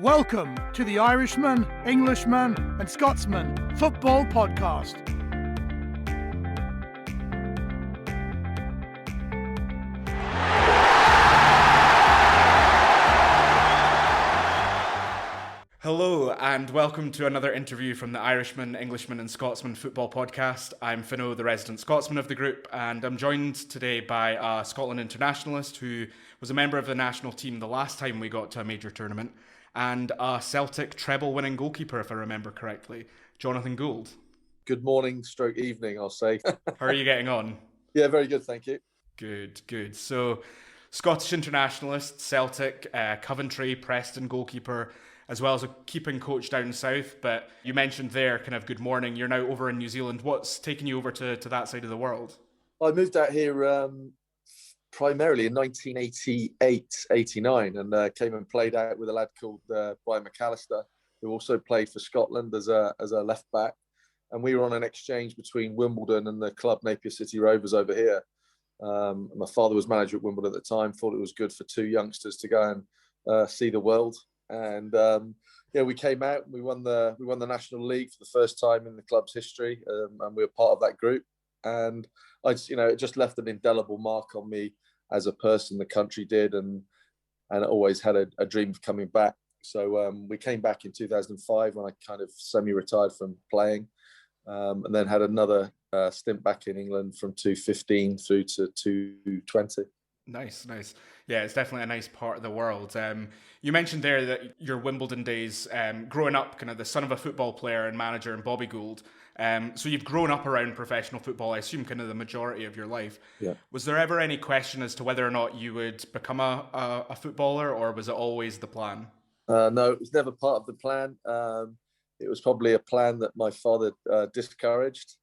Welcome to the Irishman, Englishman and Scotsman Football Podcast. Hello and welcome to another interview from the Irishman, Englishman and Scotsman Football Podcast. I'm Fino, the resident Scotsman of the group, and I'm joined today by a Scotland internationalist who was a member of the national team the last time we got to a major tournament, and a Celtic treble-winning goalkeeper, if I remember correctly, Jonathan Gould. Good morning, stroke evening, I'll say. How are you getting on? Yeah, very good, thank you. Good. So, Scottish internationalist, Celtic, Coventry, Preston goalkeeper, as well as a keeping coach down south. But you mentioned there, kind of good morning, you're now over in New Zealand. What's taken you over to that side of the world? I moved out here primarily in 1988-89 and came and played out with a lad called Brian McAllister, who also played for Scotland as a left back. And we were on an exchange between Wimbledon and the club Napier City Rovers over here. My father was manager at Wimbledon at the time, thought it was good for two youngsters to go and see the world. And we came out and we won the National League for the first time in the club's history, and we were part of that group. And it just left an indelible mark on me as a person. The country did, and I always had a dream of coming back. So we came back in 2005 when I kind of semi-retired from playing, and then had another stint back in England from 2015 through to 2020. Nice. Yeah, it's definitely a nice part of the world. You mentioned there that your Wimbledon days, growing up, kind of the son of a football player and manager and Bobby Gould. So you've grown up around professional football, I assume, kind of the majority of your life. Yeah. Was there ever any question as to whether or not you would become a footballer, or was it always the plan? No, it was never part of the plan. It was probably a plan that my father discouraged.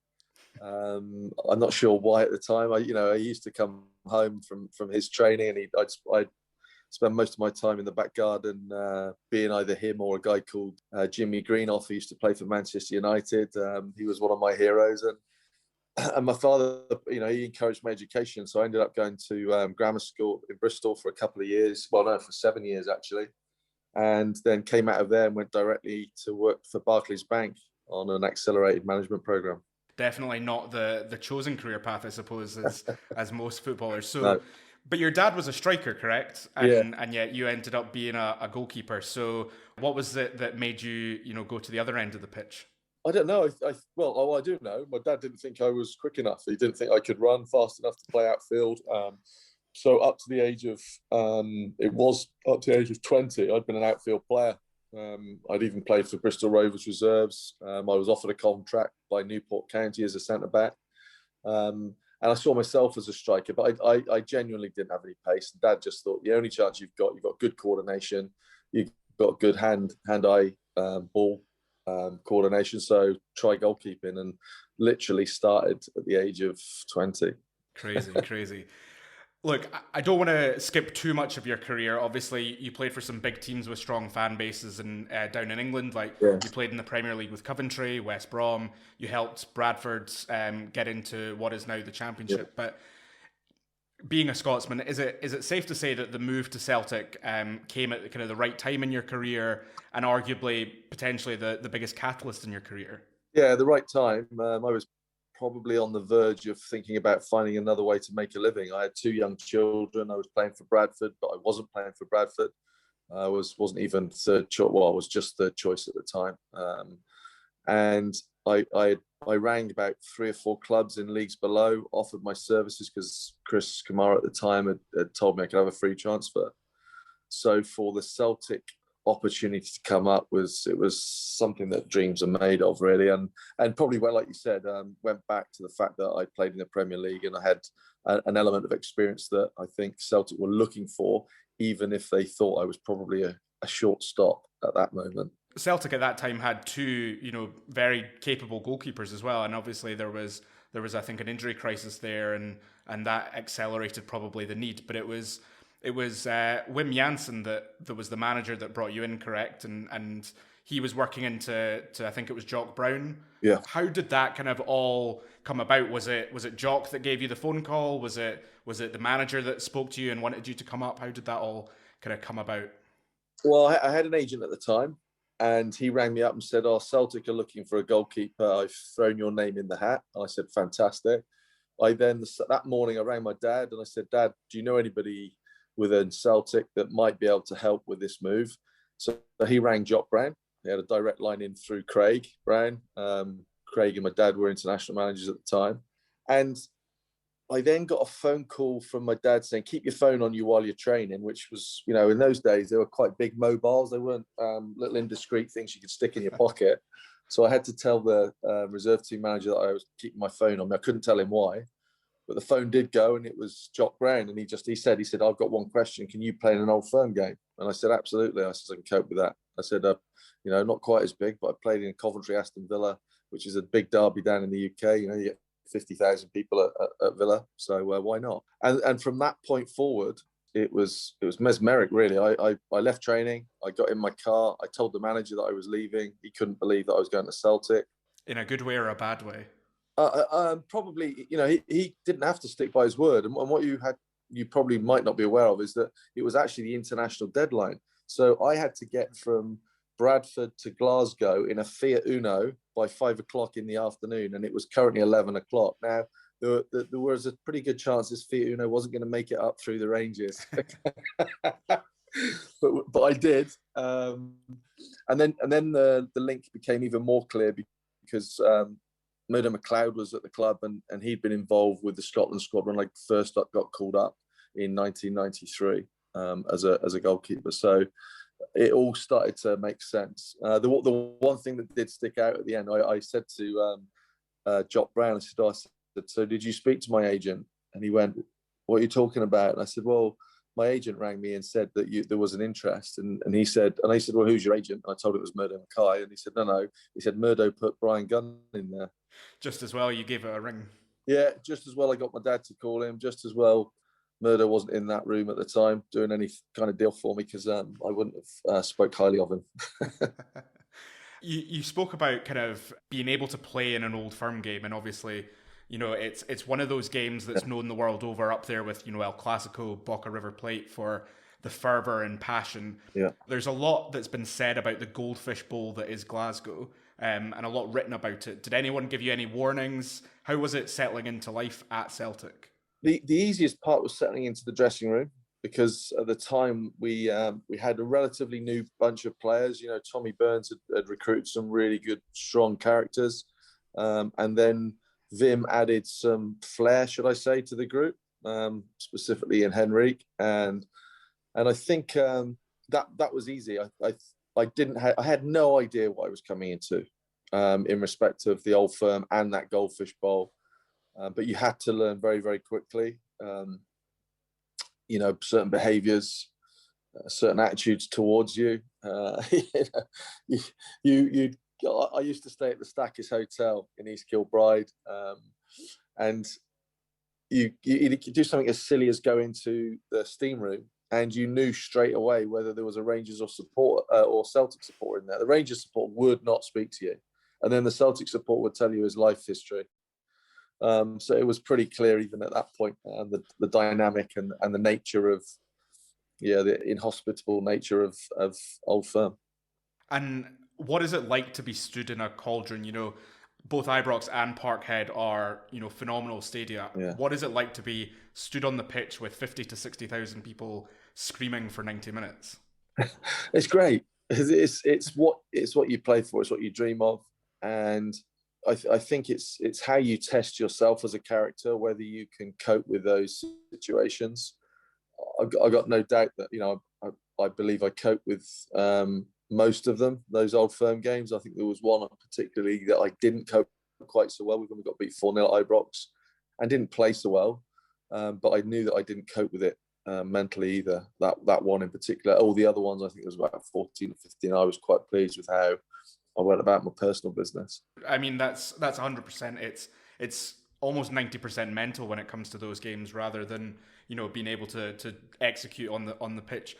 I'm not sure why at the time. I used to come home from his training, and I'd spend most of my time in the back garden, being either him or a guy called Jimmy Greenoff, who used to play for Manchester United. He was one of my heroes, and my father, he encouraged my education. So I ended up going to grammar school in Bristol for a couple of years. Well, no, for 7 years actually, and then came out of there and went directly to work for Barclays Bank on an accelerated management program. Definitely not the chosen career path, I suppose, as most footballers. So, no. But your dad was a striker, correct? And yet you ended up being a goalkeeper. So what was it that made you, go to the other end of the pitch? I don't know. I do know. My dad didn't think I was quick enough. He didn't think I could run fast enough to play outfield. So up to the age of 20, I'd been an outfield player. I'd even played for Bristol Rovers reserves. I was offered a contract by Newport County as a centre-back. And I saw myself as a striker, but I genuinely didn't have any pace. Dad just thought the only chance you've got good coordination, you've got good hand-eye ball coordination, so try goalkeeping, and literally started at the age of 20. Crazy. Look, I don't want to skip too much of your career. Obviously, you played for some big teams with strong fan bases and down in England. You played in the Premier League with Coventry, West Brom. You helped Bradford get into what is now the Championship. Yeah. But being a Scotsman, is it safe to say that the move to Celtic came at kind of the right time in your career, and arguably potentially the biggest catalyst in your career? Yeah, the right time. I was probably on the verge of thinking about finding another way to make a living. I had two young children. I was playing for Bradford, but I wasn't playing for Bradford. I wasn't even third choice. Well, I was just third choice at the time. And I rang about 3 or 4 clubs in leagues below, offered my services because Chris Kamara at the time had told me I could have a free transfer. So for the Celtic opportunity to come up it was something that dreams are made of, really, and probably, well, like you said, went back to the fact that I played in the Premier League and I had an element of experience that I think Celtic were looking for, even if they thought I was probably a short stop at that moment. Celtic at that time had two, very capable goalkeepers as well, and obviously there was I think an injury crisis there, and that accelerated probably the need, but it was Wim Jansen that was the manager that brought you in, correct? And he was working into I think it was Jock Brown. Yeah. How did that kind of all come about? Was it Jock that gave you the phone call? Was it the manager that spoke to you and wanted you to come up? How did that all kind of come about? Well, I had an agent at the time, and he rang me up and said, "Oh, Celtic are looking for a goalkeeper. I've thrown your name in the hat." And I said, "Fantastic." That morning I rang my dad and I said, "Dad, do you know anybody within Celtic that might be able to help with this move?" So he rang Jock Brown. He had a direct line in through Craig Brown. Craig and my dad were international managers at the time, and I then got a phone call from my dad saying, "Keep your phone on you while you're training," which was, in those days, they were quite big mobiles. They weren't little indiscreet things you could stick in your pocket. So I had to tell the reserve team manager that I was keeping my phone on me. I couldn't tell him why, but the phone did go, and it was Jock Brown. And he said, "I've got one question. Can you play in an Old Firm game?" And I said, "Absolutely." I said, "I can cope with that." I said, "Not quite as big, but I played in Coventry, Aston Villa, which is a big derby down in the UK. You get 50,000 people at Villa, so why not?" And from that point forward, it was mesmeric, really. I left training, I got in my car, I told the manager that I was leaving. He couldn't believe that I was going to Celtic. In a good way or a bad way? Probably, he didn't have to stick by his word. And what you probably might not be aware of is that it was actually the international deadline. So I had to get from Bradford to Glasgow in a Fiat Uno by 5:00 in the afternoon, and it was currently 11:00. Now, there was a pretty good chance this Fiat Uno wasn't going to make it up through the ranges, but I did. And then the link became even more clear because Murdo McLeod was at the club, and he'd been involved with the Scotland squad when I first got called up in 1993 as a goalkeeper. So it all started to make sense. The one thing that did stick out at the end, I said to Jock Brown, I said, "So did you speak to my agent?" And he went, "What are you talking about?" And I said, "Well, my agent rang me and said that there was an interest." And he said, "Well, who's your agent?" And I told him it was Murdo Mackay. And he said, "No." He said, "Murdo put Brian Gunn in there." Just as well you gave it a ring. Yeah, just as well I got my dad to call him. Just as well Murdo wasn't in that room at the time doing any kind of deal for me, because I wouldn't have spoke highly of him. You spoke about kind of being able to play in an Old Firm game, and obviously, it's one of those games that's known the world over, up there with, El Clasico, Boca River Plate, for the fervour and passion. Yeah. There's a lot that's been said about the Goldfish Bowl that is Glasgow, and a lot written about it. Did anyone give you any warnings? How was it settling into life at Celtic? The easiest part was settling into the dressing room, because at the time we had a relatively new bunch of players. Tommy Burns had recruited some really good, strong characters, and then Wim added some flair, should I say, to the group, specifically in Henrique, and I think that was easy. I had no idea what I was coming into, in respect of the Old Firm and that Goldfish Bowl, but you had to learn very, very quickly. Certain behaviours, certain attitudes towards you. I used to stay at the Stackis Hotel in East Kilbride, and you do something as silly as go into the steam room, and you knew straight away whether there was a Rangers or Celtic support in there. The Rangers support would not speak to you, and then the Celtic support would tell you his life history. So it was pretty clear even at that point, the dynamic and the nature of, the inhospitable nature of Old Firm. And what is it like to be stood in a cauldron? Both Ibrox and Parkhead are, phenomenal stadia. Yeah. What is it like to be stood on the pitch with 50 to 60,000 people screaming for 90 minutes? It's great. It's what you play for. It's what you dream of, and I think it's how you test yourself as a character, whether you can cope with those situations. I got no doubt that I believe I cope with most of them. Those Old Firm games, I think there was one particularly that I didn't cope quite so well with, when we got beat 4-0 at Ibrox, and didn't play so well. But I knew that I didn't cope with it mentally either. That one in particular. All the other ones, I think it was about 14 or 15. I was quite pleased with how I went about my personal business. I mean, that's 100%. It's almost 90% mental when it comes to those games, rather than being able to execute on the pitch.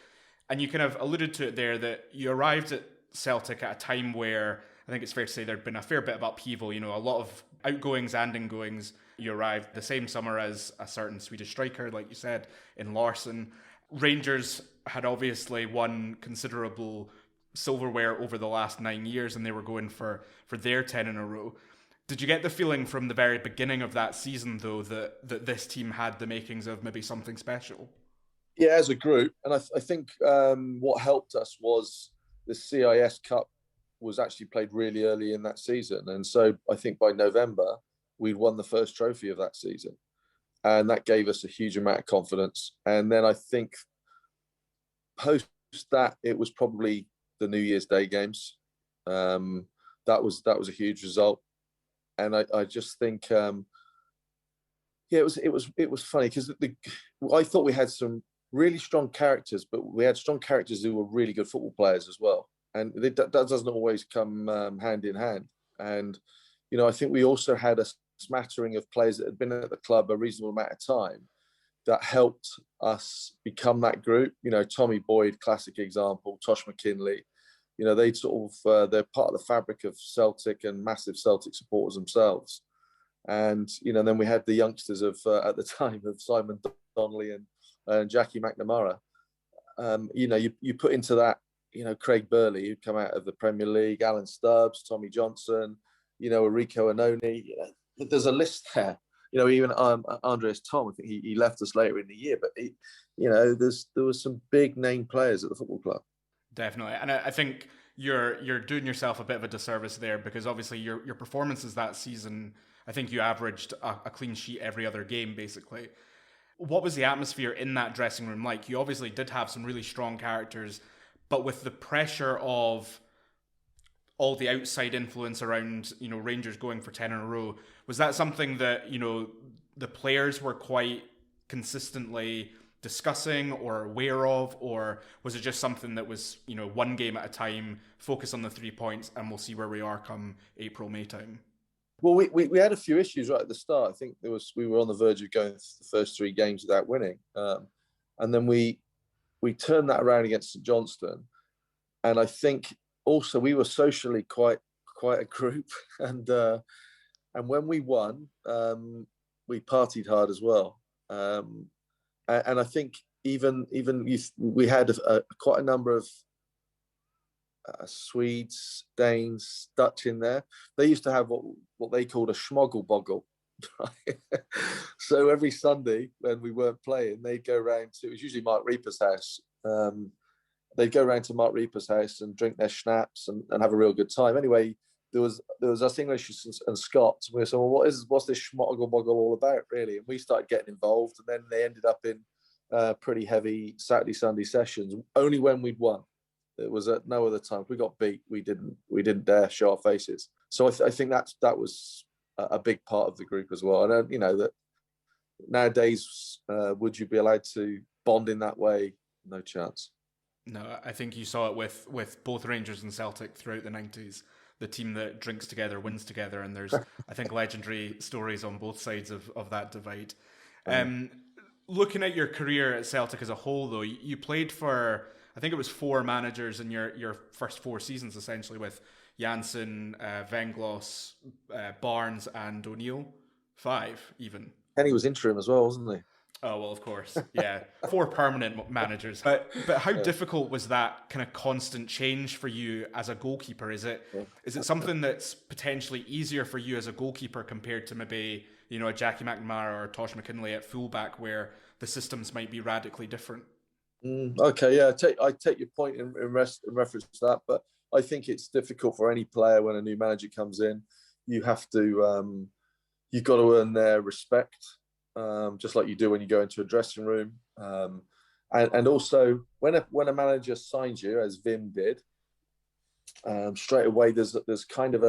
And you kind of alluded to it there, that you arrived at Celtic at a time where I think it's fair to say there'd been a fair bit of upheaval. A lot of outgoings and ingoings. You arrived the same summer as a certain Swedish striker, like you said, in Larsson. Rangers had obviously won considerable silverware over the last 9 years, and they were going for their 10 in a row. Did you get the feeling from the very beginning of that season, though, that this team had the makings of maybe something special? Yeah, as a group. And I think what helped us was the CIS Cup was actually played really early in that season. And so I think by November, we'd won the first trophy of that season. And that gave us a huge amount of confidence. And then I think post that, it was probably the New Year's Day games. That was a huge result. And I just think, it was funny because I thought we had some really strong characters, but we had strong characters who were really good football players as well. And that doesn't always come hand in hand. And, I think we also had a smattering of players that had been at the club a reasonable amount of time that helped us become that group. Tommy Boyd, classic example, Tosh McKinley, they sort of, they're part of the fabric of Celtic and massive Celtic supporters themselves. And, then we had the youngsters of, at the time, of Simon Donnelly and Jackie McNamara. You put into that, Craig Burley, who'd come out of the Premier League, Alan Stubbs, Tommy Johnson, Enrico Annoni. There's a list there. Even Andreas Tom, I think he left us later in the year, but there was some big name players at the football club. Definitely, and I think you're doing yourself a bit of a disservice there, because obviously your performances that season, I think you averaged a clean sheet every other game, basically. What was the atmosphere in that dressing room like? You obviously did have some really strong characters, but with the pressure of all the outside influence around, Rangers going for 10 in a row, was that something that, the players were quite consistently discussing or aware of, or was it just something that was, one game at a time, focus on the 3 points, and we'll see where we are come April, May time? Well, we had a few issues right at the start. I think we were on the verge of going the first 3 games without winning, and then we turned that around against St Johnstone, and I think also we were socially quite a group, and when we won, we partied hard as well, and I think even we had quite a number of Swedes, Danes, Dutch in there. They used to have what they called a schmoggle-boggle. So every Sunday when we weren't playing, they'd go around to, it was usually Mark Reaper's house. They'd go around to Mark Reaper's house and drink their schnapps and have a real good time. Anyway, there was us English and Scots. And we were saying, well, what's this schmoggle-boggle all about, really? And we started getting involved, and then they ended up in pretty heavy Saturday, Sunday sessions, only when we'd won. It was at no other time. If we got beat, we didn't dare show our faces. So I think that was a big part of the group as well. And that nowadays, would you be allowed to bond in that way? No chance. No, I think you saw it with both Rangers and Celtic throughout the 90s. The team that drinks together wins together, and there's I think legendary stories on both sides of that divide. Looking at your career at Celtic as a whole, though, you played for, I think it was 4 managers in your first 4 seasons, essentially, with Janssen, Venglos, Barnes, and O'Neill. 5, even. Kenny was interim as well, wasn't he? Oh, well, of course. Yeah. 4 permanent managers. But how difficult was that kind of constant change for you as a goalkeeper? Is it something that's potentially easier for you as a goalkeeper compared to maybe, a Jackie McNamara or Tosh McKinley at fullback, where the systems might be radically different? Okay, yeah, I take your point in reference to that, but I think it's difficult for any player when a new manager comes in. You have to, you've got to earn their respect, just like you do when you go into a dressing room. And also, when a manager signs you, as Vim did, straight away there's kind of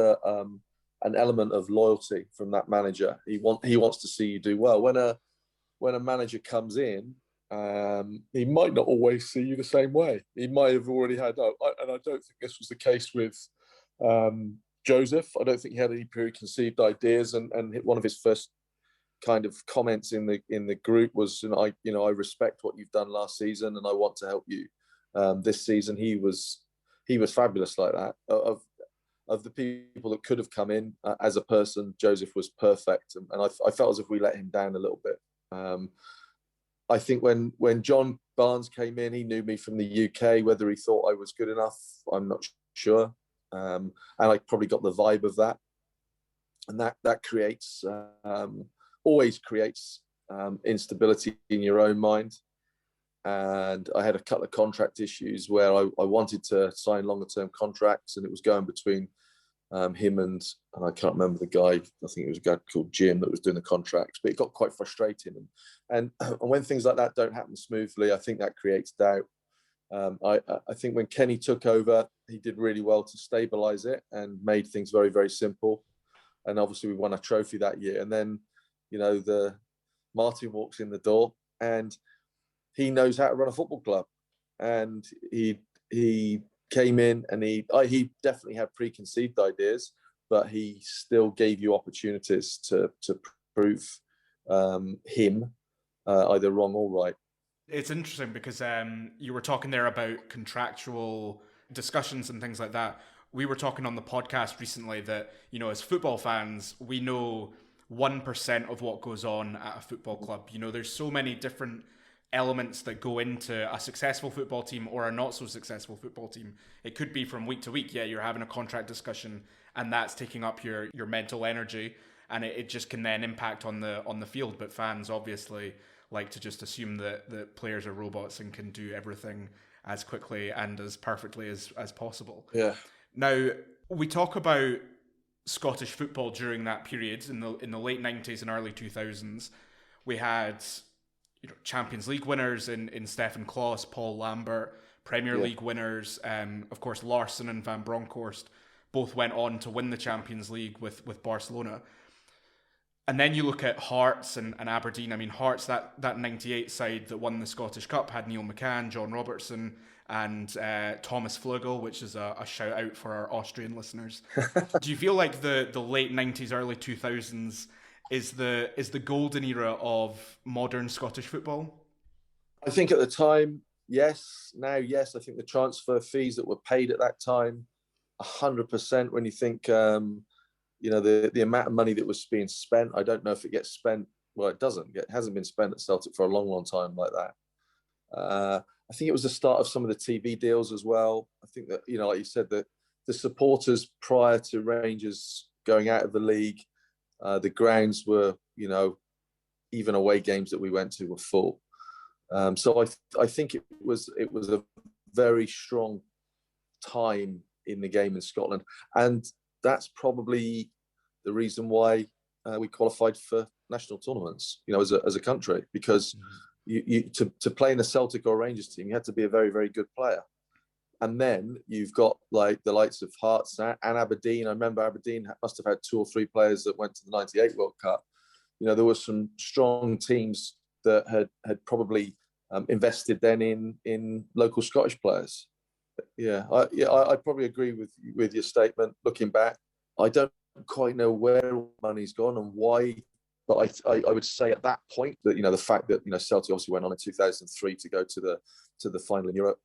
an element of loyalty from that manager. He wants to see you do well. When a manager comes in, he might not always see you the same way. He might have already had, and I don't think this was the case with Joseph. I don't think he had any preconceived ideas, and one of his first kind of comments in the group was, I respect what you've done last season, and I want to help you this season. He was fabulous like that. Of the people that could have come in as a person, Joseph was perfect, and I felt as if we let him down a little bit. I think when John Barnes came in. He knew me from the UK. Whether he thought I was good enough, I'm not sure. And I probably got the vibe of that. And that creates, always creates instability in your own mind. And I had a couple of contract issues where I wanted to sign longer term contracts, and it was going between him and I can't remember the guy. I think it was a guy called Jim that was doing the contracts, but it got quite frustrating. And when things like that don't happen smoothly, I think that creates doubt. I think when Kenny took over, he did really well to stabilize it and made things very, very simple. And obviously we won a trophy that year. And then, the Martin walks in the door and he knows how to run a football club. And he came in and he definitely had preconceived ideas, but he still gave you opportunities to prove him either wrong or right. It's interesting because you were talking there about contractual discussions and things like that. We were talking on the podcast recently that, as football fans, we know 1% of what goes on at a football club. There's so many different elements that go into a successful football team or a not so successful football team. It could be from week to week. Yeah, you're having a contract discussion and that's taking up your mental energy, and it just can then impact on the field. But fans obviously like to just assume that players are robots and can do everything as quickly and as perfectly as possible. Yeah. Now, we talk about Scottish football during that period in the late 90s and early 2000s. We had Champions League winners in Stefan Klos, Paul Lambert, Premier League winners, of course Larsson and Van Bronckhorst both went on to win the Champions League with Barcelona. And then you look at Hearts and Aberdeen. I mean, Hearts, that 98 side that won the Scottish Cup had Neil McCann, John Robertson, and Thomas Flugel, which is a shout out for our Austrian listeners. Do you feel like the late 90s, early 2000s is the golden era of modern Scottish football? I think at the time, yes. Now, yes. I think the transfer fees that were paid at that time, 100%. When you think, the amount of money that was being spent, I don't know if it gets spent. Well, it hasn't been spent at Celtic for a long, long time like that. I think it was the start of some of the TV deals as well. I think that, like you said, that the supporters prior to Rangers going out of the league, the grounds were, even away games that we went to were full. So I think it was a very strong time in the game in Scotland, and that's probably the reason why we qualified for national tournaments, as a country, because to play in a Celtic or Rangers team, you had to be a very, very good player. And then you've got like the likes of Hearts and Aberdeen. I remember Aberdeen must have had 2 or 3 players that went to the 98 World Cup. There were some strong teams that had probably invested then in local Scottish players. I probably agree with your statement. Looking back, I don't quite know where money's gone and why, but I would say at that point that the fact that Celtic obviously went on in 2003 to go to the final in Europe.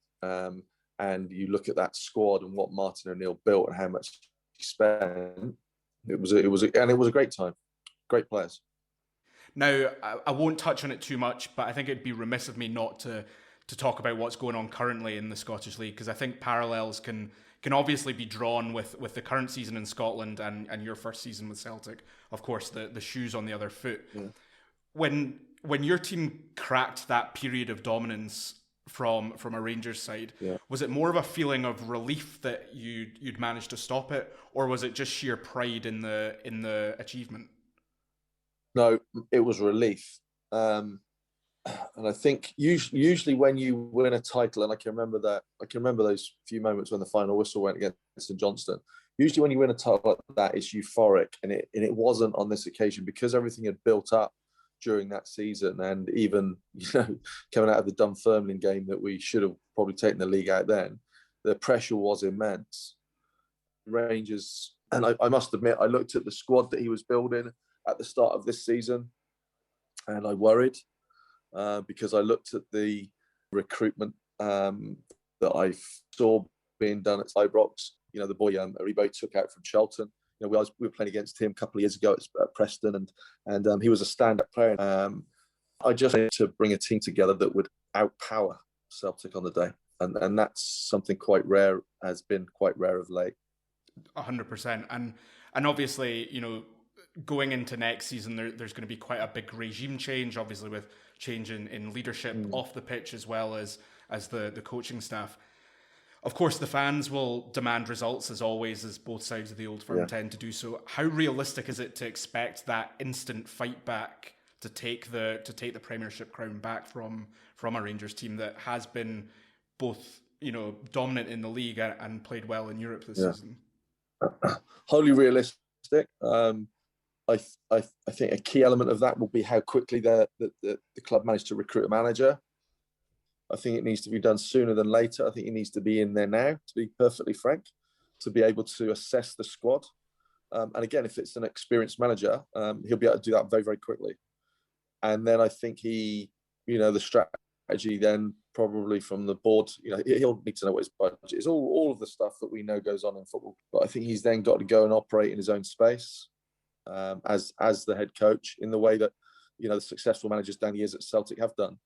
And you look at that squad and what Martin O'Neill built and how much he spent. It was a great time, great players. Now, I won't touch on it too much, but I think it'd be remiss of me not to talk about what's going on currently in the Scottish League, because I think parallels can obviously be drawn with the current season in Scotland and your first season with Celtic. Of course, the shoes on the other foot. Yeah. When your team cracked that period of dominance from a Rangers side, was it more of a feeling of relief that you'd managed to stop it, or was it just sheer pride in the achievement? No, it was relief, and I think usually when you win a title, and I can remember those few moments when the final whistle went against St Johnstone. Usually when you win a title like that, it's euphoric, and it wasn't on this occasion because everything had built up during that season, and even coming out of the Dunfermline game that we should have probably taken the league out then, the pressure was immense. Rangers, and I must admit, I looked at the squad that he was building at the start of this season, and I worried because I looked at the recruitment that I saw being done at Ibrox. The boy Aribo took out from Charlton. We were playing against him a couple of years ago at Preston, and he was a stand-up player. I just wanted to bring a team together that would outpower Celtic on the day, and that's something quite rare. Has been quite rare of late. 100%, and obviously, going into next season, there's going to be quite a big regime change, obviously with change in leadership off the pitch as well as the coaching staff. Of course, the fans will demand results as always, as both sides of the old firm tend to do so. How realistic is it to expect that instant fight back to take the Premiership crown back from a Rangers team that has been both dominant in the league and played well in Europe this season? Wholly realistic. I think a key element of that will be how quickly the club managed to recruit a manager. I think it needs to be done sooner than later. I think he needs to be in there now, to be perfectly frank, to be able to assess the squad. And again, if it's an experienced manager, he'll be able to do that very, very quickly. And then I think the strategy then probably from the board, he'll need to know what his budget is. All of the stuff that we know goes on in football. But I think he's then got to go and operate in his own space as the head coach in the way that, the successful managers down the years at Celtic have done.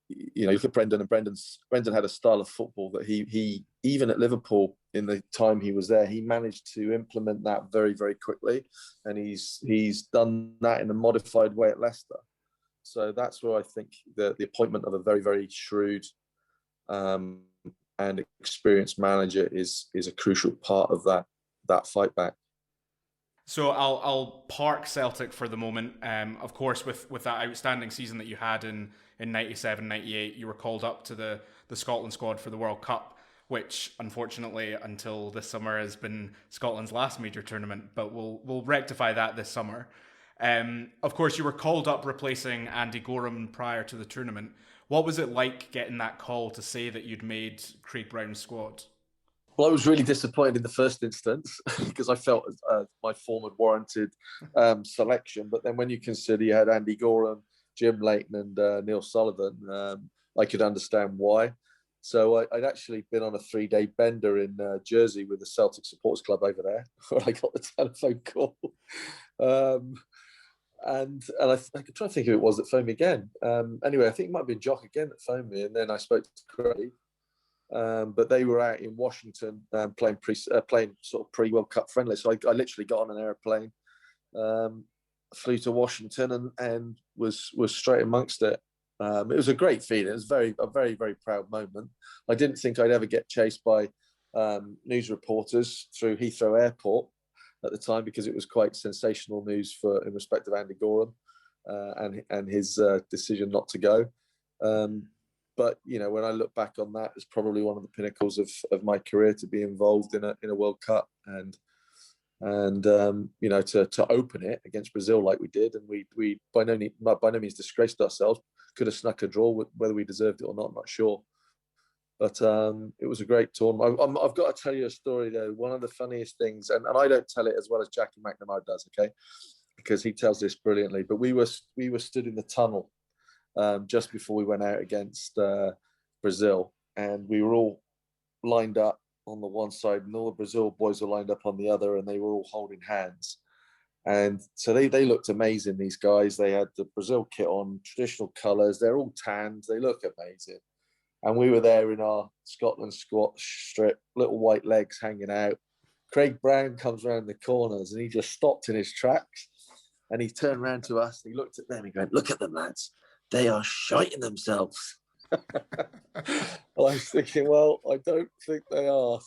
You look at Brendan, and Brendan had a style of football that he even at Liverpool in the time he was there, he managed to implement that very, very quickly, and he's done that in a modified way at Leicester. So that's where I think the appointment of a very, very shrewd and experienced manager is a crucial part of that fight back. So I'll park Celtic for the moment. Of course, with that outstanding season that you had in 97, 98, you were called up to the Scotland squad for the World Cup, which unfortunately until this summer has been Scotland's last major tournament, but we'll rectify that this summer. Of course, you were called up replacing Andy Gorham prior to the tournament. What was it like getting that call to say that you'd made Craig Brown's squad? Well, I was really disappointed in the first instance because I felt my form had warranted selection. But then when you consider you had Andy Gorham, Jim Leighton and Neil Sullivan, I could understand why. So I'd actually been on a 3-day bender in Jersey with the Celtic Supporters Club over there where I got the telephone call. And I could try to think who it was that phoned me again. Anyway, I think it might have been Jock again that phoned me. And then I spoke to Craig. But they were out in Washington playing sort of pre-World Cup friendly. So I literally got on an airplane, flew to Washington and was straight amongst it. It was a great feeling. It was a very, very proud moment. I didn't think I'd ever get chased by news reporters through Heathrow Airport at the time because it was quite sensational news in respect of Andy Gorham and his decision not to go. But when I look back on that, it's probably one of the pinnacles of my career to be involved in a World Cup and to open it against Brazil like we did, and we by no means disgraced ourselves. Could have snuck a draw, whether we deserved it or not, I'm not sure. But it was a great tournament. I've got to tell you a story though. One of the funniest things, and I don't tell it as well as Jackie McNamara does, okay, because he tells this brilliantly. But we were stood in the tunnel. Just before we went out against Brazil, and we were all lined up on the one side, and all the Brazil boys were lined up on the other, and they were all holding hands. And so they looked amazing, these guys. They had the Brazil kit on, traditional colours. They're all tanned. They look amazing. And we were there in our Scotland squat strip, little white legs hanging out. Craig Brown comes around the corners, and he just stopped in his tracks, and he turned around to us, and he looked at them, and he went, "Look at them, lads. They are shiting themselves." Well, I was thinking, well, I don't think they are.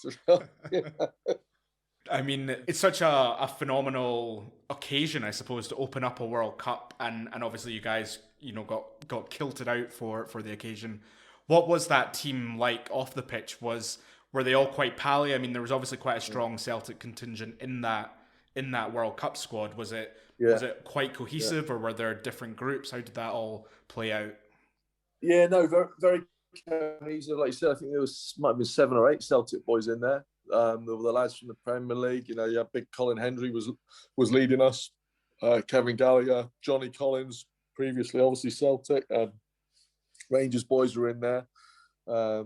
I mean, it's such a phenomenal occasion, I suppose, to open up a World Cup, and obviously you guys, got kilted out for the occasion. What was that team like off the pitch? Were they all quite pally? I mean, there was obviously quite a strong Celtic contingent in that World Cup squad. Was it quite cohesive, or were there different groups? How did that all play out? Yeah, no, very, very cohesive. Like you said, I think might have been 7 or 8 Celtic boys in there. There were the lads from the Premier League. You had big Colin Hendry was leading us. Kevin Gallagher, Johnny Collins, previously obviously Celtic. Rangers boys were in there. I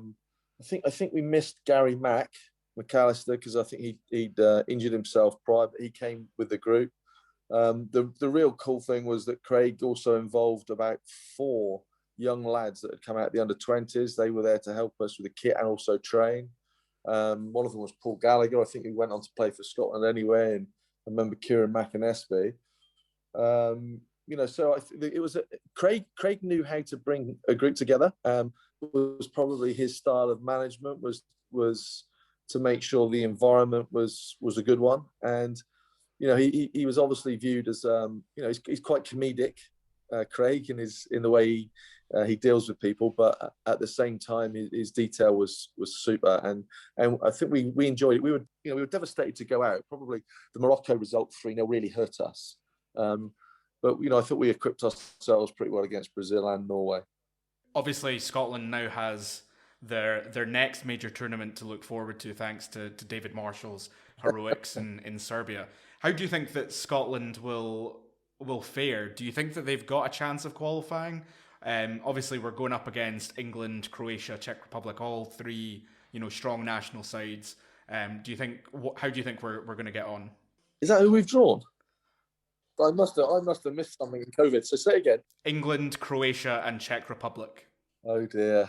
think we missed Gary McAllister because I think he'd injured himself prior, but he came with the group. The real cool thing was that Craig also involved about 4 young lads that had come out of the under-20s. They were there to help us with the kit and also train. One of them was Paul Gallagher. I think he went on to play for Scotland anyway. And I remember Kieran McAnespie. So I think it was Craig knew how to bring a group together. Was probably his style of management was to make sure the environment was a good one. And he was obviously viewed as he's quite comedic, Craig, in the way he deals with people, but at the same time his detail was super. And I think we enjoyed it. We were devastated to go out. Probably the Morocco result 3-0 really hurt us. But I thought we equipped ourselves pretty well against Brazil and Norway. Obviously, Scotland now has their next major tournament to look forward to, thanks to David Marshall's heroics in Serbia. How do you think that Scotland will fare? Do you think that they've got a chance of qualifying? Obviously, we're going up against England, Croatia, Czech Republic, all three strong national sides. How do you think we're going to get on? Is that who we've drawn? I must have missed something in COVID. So say again. England, Croatia, and Czech Republic. Oh dear.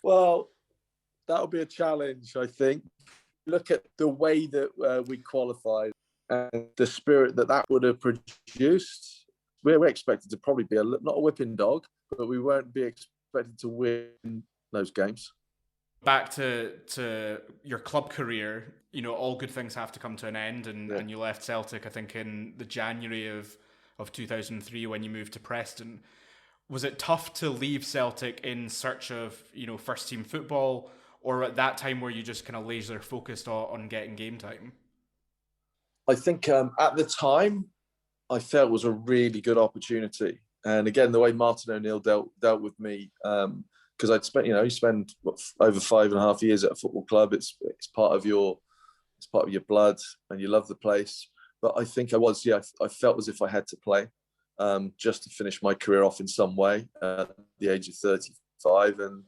Well, that'll be a challenge, I think. Look at the way that we qualified and the spirit that would have produced. We're expected to probably be not a whipping dog, but we won't be expected to win those games. Back to your club career, all good things have to come to an end, and you left Celtic, I think, in the January of 2003 when you moved to Preston. Was it tough to leave Celtic in search of, first team football, or at that time were you just kind of laser focused on getting game time? I think at the time, I felt it was a really good opportunity. And again, the way Martin O'Neill dealt with me, because I'd spent, you spend over 5.5 years at a football club. It's part of your blood, and you love the place. But I think I felt as if I had to play just to finish my career off in some way at the age of 35. And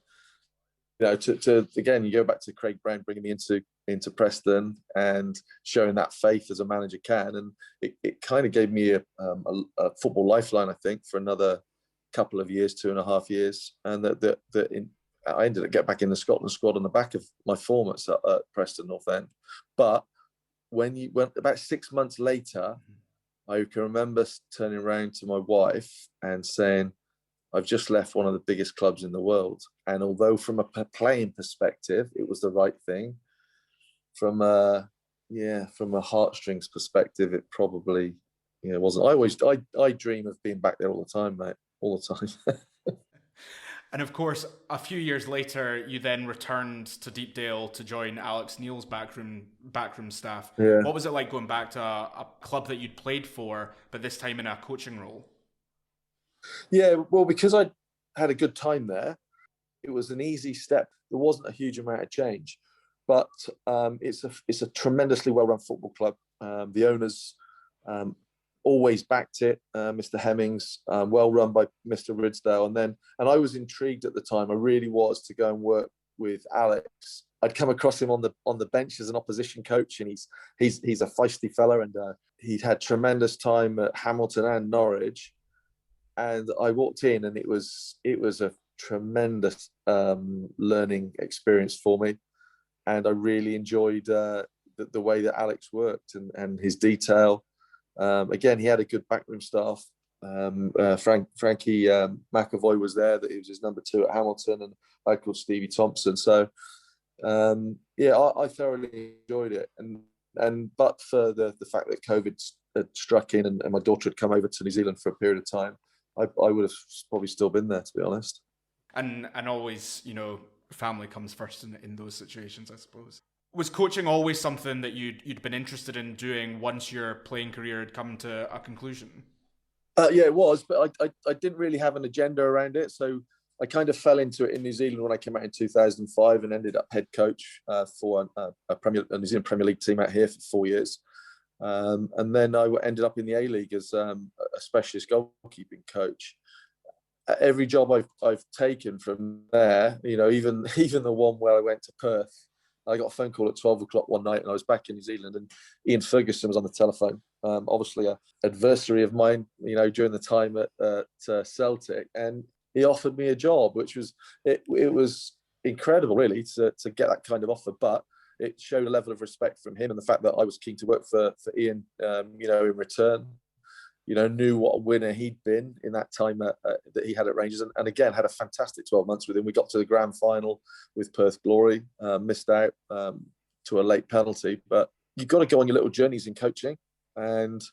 to again, you go back to Craig Brown bringing me into Preston and showing that faith as a manager can, and it kind of gave me a football lifeline, I think, for another couple of years, 2.5 years, and I ended up getting back in the Scotland squad on the back of my form at Preston North End. But when you went about 6 months later, I can remember turning around to my wife and saying, I've just left one of the biggest clubs in the world. And although from a playing perspective, it was the right thing, from a heartstrings perspective, it probably wasn't. I dream of being back there all the time, mate, all the time. And of course, a few years later, you then returned to Deepdale to join Alex Neil's backroom staff. Yeah. What was it like going back to a club that you'd played for, but this time in a coaching role? Yeah, well, because I had a good time there, it was an easy step. There wasn't a huge amount of change, but it's a tremendously well-run football club. The owners always backed it. Mr. Hemmings, well run by Mr. Ridsdale, and I was intrigued at the time. I really was, to go and work with Alex. I'd come across him on the bench as an opposition coach, and he's a feisty fella, and he'd had tremendous time at Hamilton and Norwich. And I walked in, and it was a tremendous learning experience for me, and I really enjoyed the way that Alex worked and his detail. Again, he had a good backroom staff. Frankie McAvoy was there; that he was his number 2 at Hamilton, and I called Stevie Thompson. So I thoroughly enjoyed it. And but for the fact that COVID had struck in and my daughter had come over to New Zealand for a period of time, I would have probably still been there, to be honest. And always, family comes first in those situations, I suppose. Was coaching always something that you'd been interested in doing once your playing career had come to a conclusion? Yeah, it was, but I didn't really have an agenda around it. So I kind of fell into it in New Zealand when I came out in 2005 and ended up head coach for a New Zealand Premier League team out here for 4 years. And then I ended up in the A-League as a specialist goalkeeping coach. Every job I've taken from there, even the one where I went to Perth, I got a phone call at 12 o'clock one night and I was back in New Zealand, and Ian Ferguson was on the telephone. obviously a adversary of mine, during the time at Celtic, and he offered me a job, which was it was incredible, really, to get that kind of offer. But it showed a level of respect from him, and the fact that I was keen to work for Ian, in return. Knew what a winner he'd been in that time that he had at Rangers, and again had a fantastic 12 months with him. We got to the grand final with Perth Glory, missed out to a late penalty, but you've got to go on your little journeys in coaching, and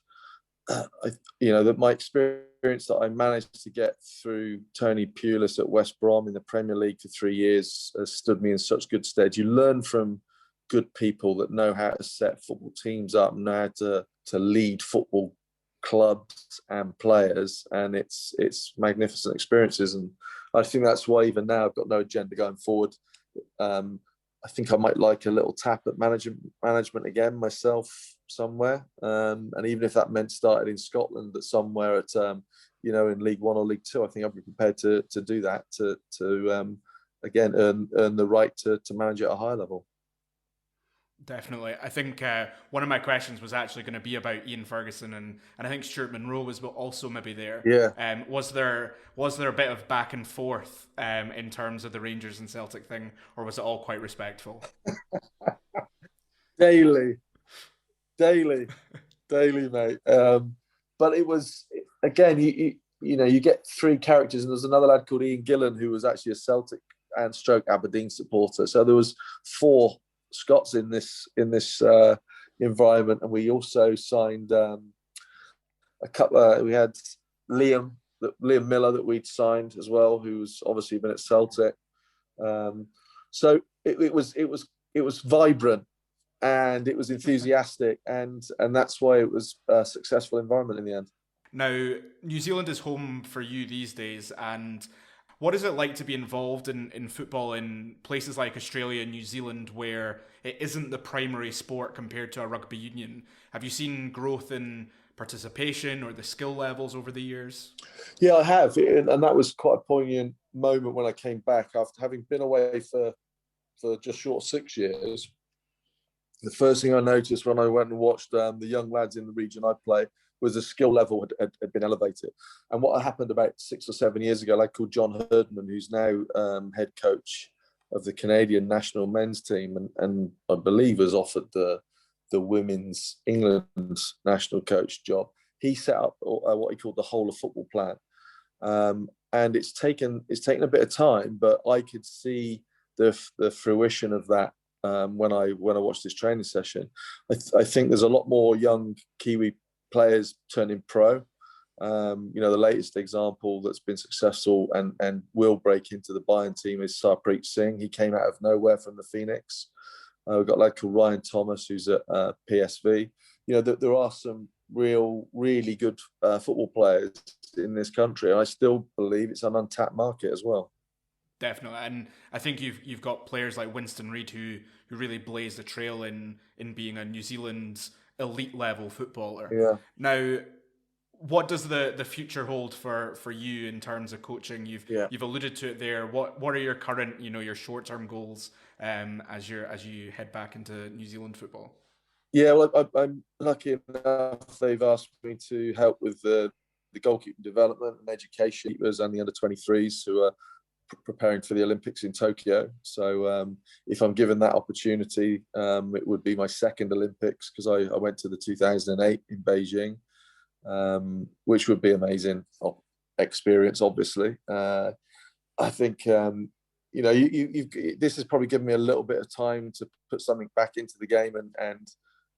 that my experience that I managed to get through Tony Pulis at West Brom in the Premier League for 3 years has stood me in such good stead. You learn from good people that know how to set football teams up, know how to lead football clubs and players, and it's magnificent experiences. And I think that's why even now I've got no agenda going forward. I think I might like a little tap at management again myself somewhere, and even if that meant starting in Scotland at somewhere at in League One or League Two, I think I'd be prepared to do that to again earn the right to manage at a higher level. Definitely. I think one of my questions was actually going to be about Ian Ferguson, and I think Stuart Monroe was also maybe there. Yeah. Was there a bit of back and forth in terms of the Rangers and Celtic thing, or was it all quite respectful? Daily, mate. But it was, again, you get three characters, and there's another lad called Ian Gillan who was actually a Celtic and stroke Aberdeen supporter. So there was 4 Scots in this environment, and we also signed a couple. We had Liam Miller that we'd signed as well, who's obviously been at Celtic. So it was vibrant, and it was enthusiastic, and that's why it was a successful environment in the end. Now, New Zealand is home for you these days, and what is it like to be involved in football in places like Australia and New Zealand where it isn't the primary sport compared to a rugby union? Have you seen growth in participation or the skill levels over the years? Yeah, I have. And that was quite a poignant moment when I came back after having been away for just short of 6 years. The first thing I noticed when I went and watched the young lads in the region I play was the skill level had been elevated. And what happened about 6 or 7 years ago, a lad called John Herdman, who's now head coach of the Canadian national men's team, and I believe was offered the women's England national coach job. He set up what he called the whole of football plan. And it's taken a bit of time, but I could see the fruition of that when I watched this training session. I think there's a lot more young Kiwi players turning pro. The latest example that's been successful and will break into the Bayern team is Sarpreet Singh. He came out of nowhere from the Phoenix. We've got a lad called Ryan Thomas who's at PSV. There are some really good football players in this country, and I still believe it's an untapped market as well. Definitely, and I think you've got players like Winston Reid who really blazed the trail in being a New Zealand elite level footballer. Yeah. Now, what does the future hold for you in terms of coaching? You've alluded to it there. What are your current, your short term goals as you head back into New Zealand football? Yeah, well, I'm lucky enough. They've asked me to help with the goalkeeping development and education and the under 23s who are preparing for the Olympics in Tokyo. So if I'm given that opportunity, it would be my second Olympics, because I went to the 2008 in Beijing, which would be amazing experience, obviously. I think, this has probably given me a little bit of time to put something back into the game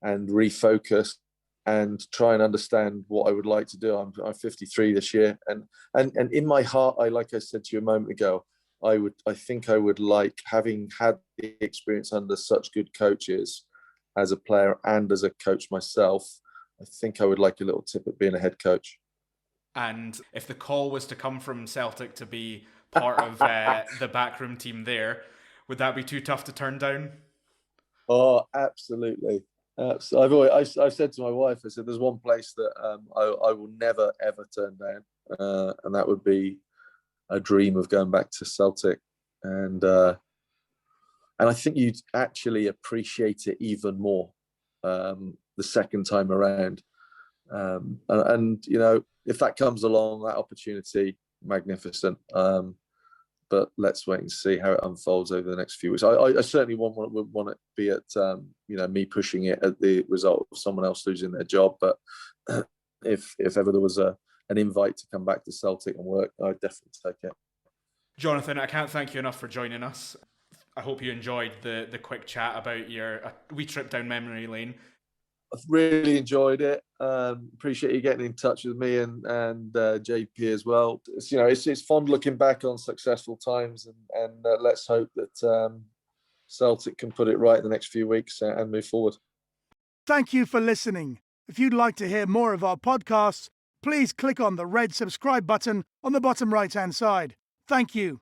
and refocus and try and understand what I would like to do. I'm 53 this year, and in my heart, like I said to you a moment ago, I think I would like, having had the experience under such good coaches as a player and as a coach myself, I think I would like a little tip at being a head coach. And if the call was to come from Celtic to be part of the backroom team there, would that be too tough to turn down? Oh, absolutely. I've said to my wife, I said, there's one place that I will never ever turn down, and that would be a dream of going back to Celtic, and I think you'd actually appreciate it even more the second time around. And you know, if that comes along, that opportunity, magnificent. But let's wait and see how it unfolds over the next few weeks. I certainly would want it to be at you know, me pushing it at the result of someone else losing their job. But if ever there was an invite to come back to Celtic and work, I'd definitely take it. Jonathan, I can't thank you enough for joining us. I hope you enjoyed the quick chat about your wee trip down memory lane. I've really enjoyed it. Appreciate you getting in touch with me and JP as well. It's, you know, it's fond looking back on successful times, and let's hope that Celtic can put it right in the next few weeks and move forward. Thank you for listening. If you'd like to hear more of our podcasts, please click on the red subscribe button on the bottom right-hand side. Thank you.